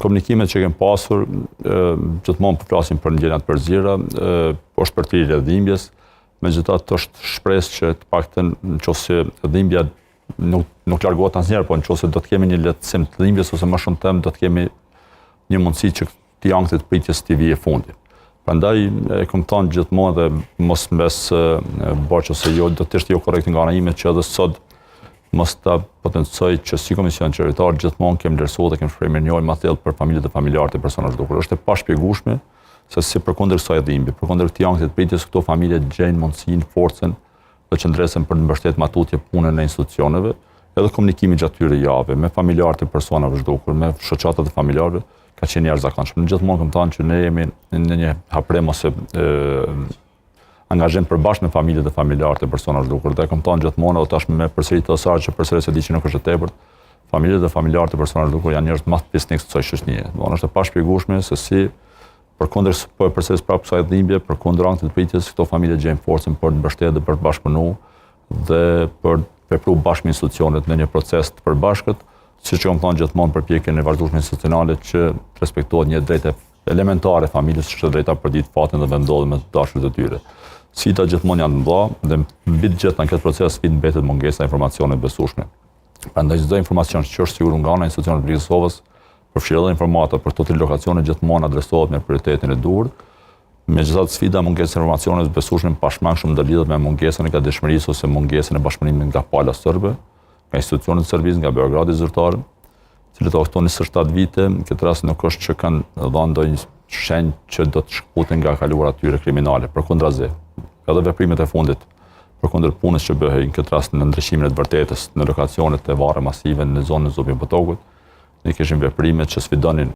komunikimet që kemë pasur, gjithmonë përflasim për ndjenjat përzira, është për thirrje e dhimbjes, megjithatë është shpresë që të paktën nëse dhimbja nuk largohet asnjëherë, po nëse do të kemi një lehtësim të dhimbjes ose më shumë temë, do të kemi një mundësi që këtij ankthi të pritjes të vijë fundi. Prandaj e kam thënë gjithmonë dhe mos mbes borxh ose jo, do të ishte jo korrekt nga ana ime që edhe sot mos ta potencoj që si komision qeveritar gjithmonë kemi vlerësuar dhe kemi shprehur mirënjohje më thellë për familjet e familjarët e personazhit zhdukur. Është e pashpjegueshme se si përkundër kësaj dhimbje, përkundër këtij ankthi të pritjes, këto familje gjejnë mundësinë, forcën të qëndresen për të mbështetur matutje punën e institucioneve, edhe komunikimi gjatë këtyre javëve me familjarët e personave zhdukur, me shoqatat e familjarëve, ka qenë jashtëzakonshëm. Gjithmonë kam thënë që ne jemi në një haprim ose angazhim përbashkë me familjet e familjarët e personave zhdukur. Dhe kam thënë gjithmonë, o tash me përsërit të asaj që përsëris e di që nuk është e tepërt, familjet e familjarët e personave zhdukur janë njerëz më të fisnik se kësaj shoqënie. Domthonë është e pashpjegueshme se si përkundër po e përsëris prapë kësaj dhimbje, përkundër ankthit të pritjes, këto familje gjejnë forcën për të mbështetur dhe për të bashkëpunuar dhe për të vepruar bashkë me institucionet në një proces të përbashkët, siç kam thënë gjithmonë përpjekjen e vazhdueshme institucionale që të respektohet një drejtë elementare familjes, që është drejta për ditë fatin dhe vendodhen me të dashurit e tyre. Sfida gjithmonë janë të mëdha dhe mbi të gjitha në këtë proces sfidë mbetet mungesa e informacioneve besueshme. Prandaj çdo informacion që është sigurisht nga ana e institucioneve të Kosovës, përfshirë edhe informata për këto tri lokacione gjithmonë adresohet me prioritetin e duhur. Megjithatë sfida mungesës së informacioneve besueshme pashmangshëm do lidhet me mungesën e gatishmërisë ose mungesën e bashkëpunimit nga pala serbe, nga institucionet e Serbisë, nga Beogradi zyrtar, të cilët këto 27 vite, në këtë rast nuk është që kanë dhënë ndonjë shenjë që do të shkputen nga kaluara tyre kriminale, përkundrazi. Edhe veprimet e fundit përkundër punës që bëhej në këtë rast në ndryshimin e të vërtetës në lokacionet e varre masive në zonën e Zubin Potokut, ne kishim veprime që sfidonin